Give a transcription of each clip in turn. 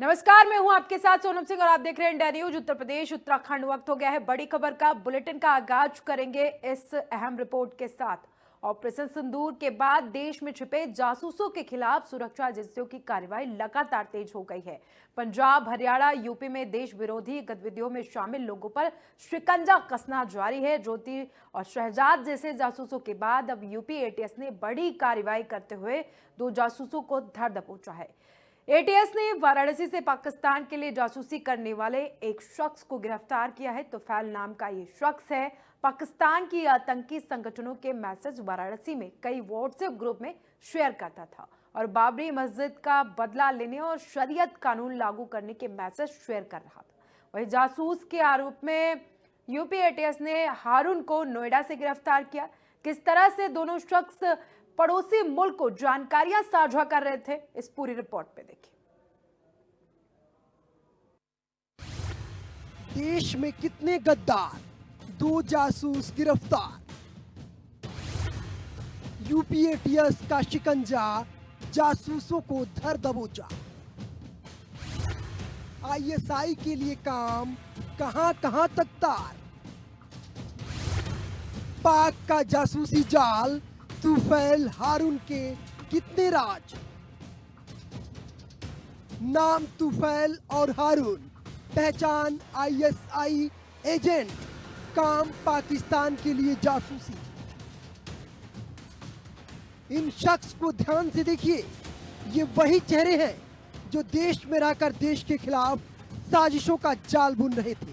नमस्कार, मैं हूं आपके साथ सोनम सिंह और आप देख रहे हैं इंडिया न्यूज। उत्तर प्रदेश उत्तराखंड वक्त हो गया है बड़ी खबर का। बुलेटिन का आगाज करेंगे इस अहम रिपोर्ट के साथ। ऑपरेशन सिंदूर के बाद देश में छिपे जासूसों के खिलाफ सुरक्षा एजेंसियों की कार्रवाई लगातार तेज हो गई है। पंजाब, हरियाणा, यूपी में देश विरोधी गतिविधियों में शामिल लोगों पर शिकंजा कसना जारी है। ज्योति और शहजाद जैसे जासूसों के बाद अब यूपी एटीएस ने बड़ी कार्रवाई करते हुए 2 जासूसों को धर दबोचा है। एटीएस ने वाराणसी से पाकिस्तान के लिए जासूसी करने वाले एक शख्स को गिरफ्तार किया है। तुफैल नाम का ये शख्स है। पाकिस्तान की आतंकी संगठनों के मैसेज वाराणसी में कई व्हाट्सएप ग्रुप में शेयर करता था और बाबरी मस्जिद का बदला लेने और शरीयत कानून लागू करने के मैसेज शेयर कर रहा था। वही जासूस के आरोप में यूपी एटीएस ने हारून को नोएडा से गिरफ्तार किया। किस तरह से दोनों शख्स पड़ोसी मुल्क को जानकारियां साझा कर रहे थे, इस पूरी रिपोर्ट पे देखिए। देश में कितने गद्दार, 2 जासूस गिरफ्तार। यूपी एटीएस का शिकंजा, जासूसों को धर दबोचा। आईएसआई के लिए काम कहां तक तार। पाक का जासूसी जाल, तुफैल हारून के कितने राज। नाम तुफैल और हारून, पहचान आईएसआई एजेंट, काम पाकिस्तान के लिए जासूसी। इन शख्स को ध्यान से देखिए, ये वही चेहरे हैं जो देश में रहकर देश के खिलाफ साजिशों का जाल बुन रहे थे।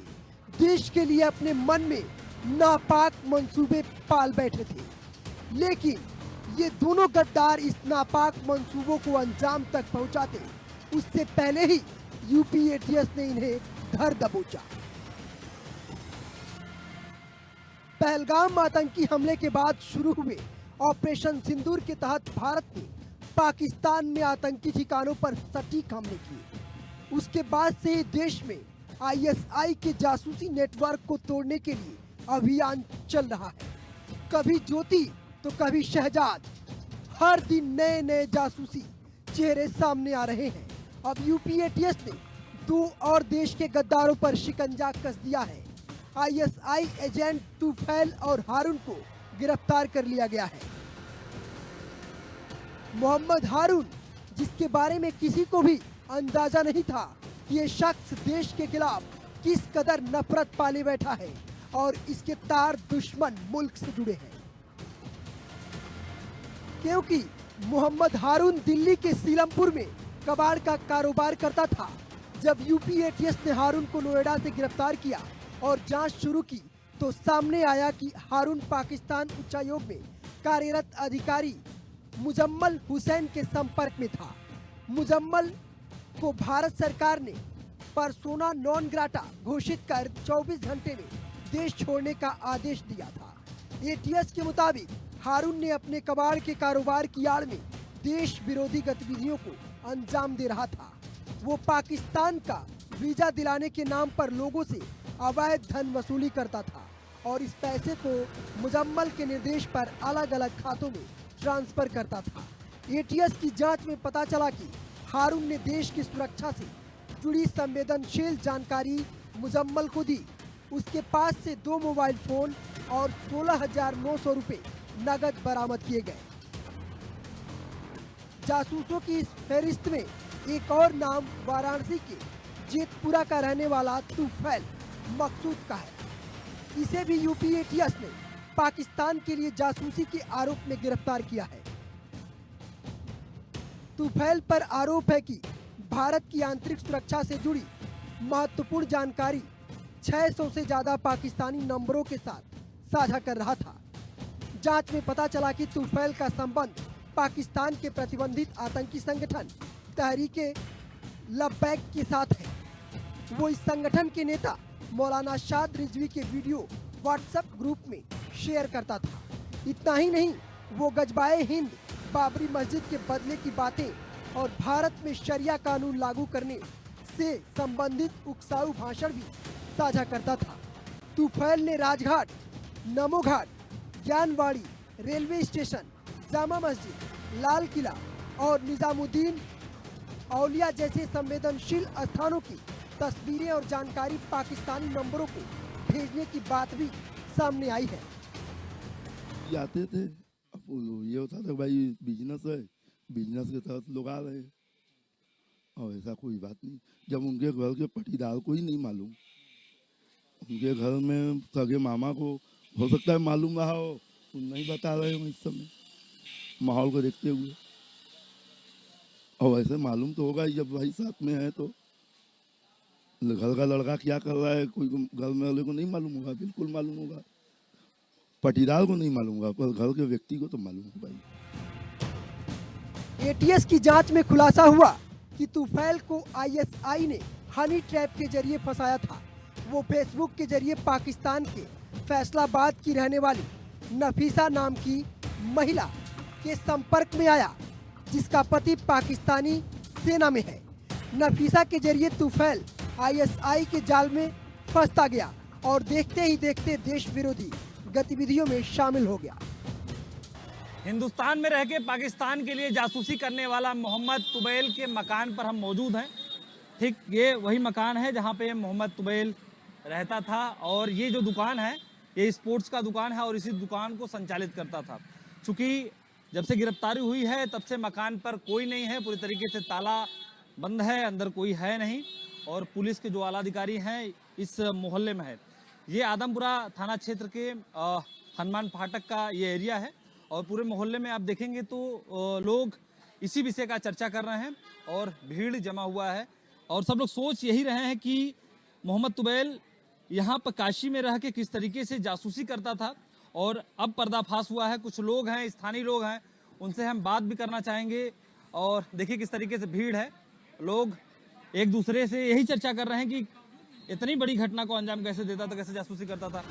देश के लिए अपने मन में नापाक मंसूबे पाल बैठे थे, लेकिन ये दोनों गद्दार इस नापाक मंसूबों को अंजाम तक पहुंचाते उससे पहले ही यूपी एटीएस ने इन्हें धर दबोचा। पहलगाम आतंकी हमले के बाद शुरू हुए ऑपरेशन सिंदूर के तहत भारत ने पाकिस्तान में आतंकी ठिकानों पर सटीक हमले किए। उसके बाद से देश में आईएसआई के जासूसी नेटवर्क को तोड़ने के लिए अभियान चल रहा है। कभी ज्योति तो कभी शहजाद, हर दिन नए नए जासूसी चेहरे सामने आ रहे हैं। अब यूपी एटीएस ने 2 और देश के गद्दारों पर शिकंजा कस दिया है। आईएसआई एजेंट तुफैल और हारून को गिरफ्तार कर लिया गया है। मोहम्मद हारून, जिसके बारे में किसी को भी अंदाजा नहीं था कि ये शख्स देश के खिलाफ किस कदर नफरत पाले बैठा है और इसके तार दुश्मन मुल्क से जुड़े हैं, क्योंकि मोहम्मद हारून दिल्ली के सीलमपुर में कबाड़ का कारोबार करता था। जब यूपी एटीएस ने हारून को नोएडा से गिरफ्तार किया और जांच शुरू की तो सामने आया कि हारून पाकिस्तान उच्चायोग में कार्यरत अधिकारी मुजम्मल हुसैन के संपर्क में था। मुजम्मल को भारत सरकार ने पर्सोना नॉन ग्राटा घोषित कर 24 घंटे में देश छोड़ने का आदेश दिया था। एटीएस के मुताबिक हारून ने अपने कबाड़ के कारोबार की आड़ में देश विरोधी गतिविधियों को अंजाम दे रहा था। वो पाकिस्तान का वीजा दिलाने के नाम पर लोगों से अवैध धन वसूली करता था और इस पैसे को मुजम्मल के निर्देश पर अलग अलग खातों में ट्रांसफर करता था। एटीएस की जांच में पता चला कि हारून ने देश की सुरक्षा से जुड़ी संवेदनशील जानकारी मुजम्मल को दी। उसके पास से 2 मोबाइल फोन और 16,900 रुपए नगद बरामद किए गए। जासूसों की इस फहरिस्त में एक और नाम वाराणसी के जेतपुरा का रहने वाला तुफैल मकसूद का है। इसे भी यूपी एटीएस ने पाकिस्तान के लिए जासूसी के आरोप में गिरफ्तार किया है। तुफैल पर आरोप है कि भारत की आंतरिक सुरक्षा से जुड़ी महत्वपूर्ण जानकारी 600 से ज्यादा पाकिस्तानी नंबरों के साथ साझा कर रहा था। जांच में पता चला कि तुफैल का संबंध पाकिस्तान के प्रतिबंधित आतंकी संगठन तहरीके लब्बैक के साथ है। वो इस संगठन के नेता मौलाना शाद रिजवी के वीडियो व्हाट्सएप ग्रुप में शेयर करता था। इतना ही नहीं, वो गजबाए हिंद, बाबरी मस्जिद के बदले की बातें और भारत में शरिया कानून लागू करने से संबंधित उकसाऊ भाषण भी साझा करता था। तुफैल ने राजघाट, नमो घाट, ज्ञानवाड़ी, रेलवे स्टेशन, जामा मस्जिद, लाल किला और निजामुद्दीन औलिया जैसे संवेदनशील स्थानों की तस्वीरें और जानकारी पाकिस्तानी नंबरों को भेजने की बात भी सामने आई है। आते थे, अब ये होता था भाई बिजनेस है, बिजनेस के तहत लोग आ रहे हैं और ऐसा कोई बात नहीं। जब उनके घर के पटीदार को ही नहीं मालूम, उनके घर में सगे मामा को हो सकता है मालूम रहा हो, तो नहीं बता रहे हो इस समय माहौल को देखते हुए। और ऐसे मालूम तो होगा ही जब भाई साथ में है तो। घर का लड़का क्या कर रहा है कोई घर में वाले को नहीं मालूम होगा, बिल्कुल मालूम होगा। पटीदार को नहीं मालूम होगा पर घर के व्यक्ति को तो मालूम होगा ही। एटीएस की जांच में खुलासा हुआ कि तुफैल को आईएसआई ने हनी ट्रैप के जरिए फंसाया था। वो फेसबुक के जरिए पाकिस्तान के फैसलाबाद की रहने वाली नफीसा नाम की महिला के संपर्क में आया, जिसका पति पाकिस्तानी सेना में है। नफीसा के जरिए तुफैल आईएसआई के जाल में फंसता गया और देखते ही देखते देश विरोधी गतिविधियों में शामिल हो गया। हिंदुस्तान में रह के पाकिस्तान के लिए जासूसी करने वाला मोहम्मद तुबैल के मकान पर हम मौजूद हैं। ठीक ये वही मकान है जहां पे मोहम्मद तुबैल रहता था और ये जो दुकान है ये स्पोर्ट्स का दुकान है और इसी दुकान को संचालित करता था। चूँकि जब से गिरफ्तारी हुई है तब से मकान पर कोई नहीं है, पूरी तरीके से ताला बंद है, अंदर कोई है नहीं और पुलिस के जो आला अधिकारी हैं इस मोहल्ले में है। ये आदमपुरा थाना क्षेत्र के हनुमान फाटक का ये एरिया है और पूरे मोहल्ले में आप देखेंगे तो लोग इसी विषय का चर्चा कर रहे हैं और भीड़ जमा हुआ है और सब लोग सोच यही रहे हैं कि मोहम्मद तुबैल यहाँ पर काशी में रह के किस तरीके से जासूसी करता था और अब पर्दाफाश हुआ है। कुछ लोग हैं, स्थानीय लोग हैं, उनसे हम बात भी करना चाहेंगे और देखिए किस तरीके से भीड़ है। लोग एक दूसरे से यही चर्चा कर रहे हैं कि इतनी बड़ी घटना को अंजाम कैसे देता था, कैसे जासूसी करता था।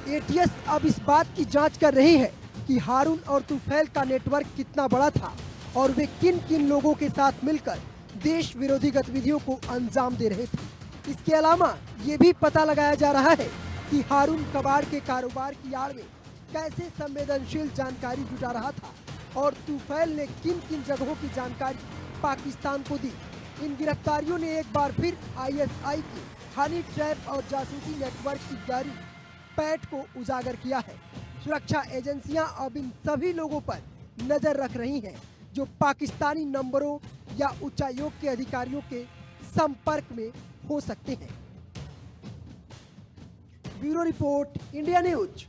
एटीएस अब इस बात की जांच कर रही है कि हारून और तुफैल का नेटवर्क कितना बड़ा था और वे किन किन लोगों के साथ मिलकर देश विरोधी गतिविधियों को अंजाम दे रहे थे। इसके अलावा ये भी पता लगाया जा रहा है कि हारून कबाड़ के कारोबार की आड़ में कैसे संवेदनशील जानकारी जुटा रहा था और तुफैल ने किन किन जगहों की जानकारी पाकिस्तान को दी। इन गिरफ्तारियों ने एक बार फिर आईएसआई की हनी ट्रैप और जासूसी नेटवर्क की गहरी पैठ को उजागर किया है। सुरक्षा एजेंसियां अब इन सभी लोगों पर नजर रख रही हैं जो पाकिस्तानी नंबरों या उच्चायोग के अधिकारियों के संपर्क में हो सकते हैं। Bureau report, India news.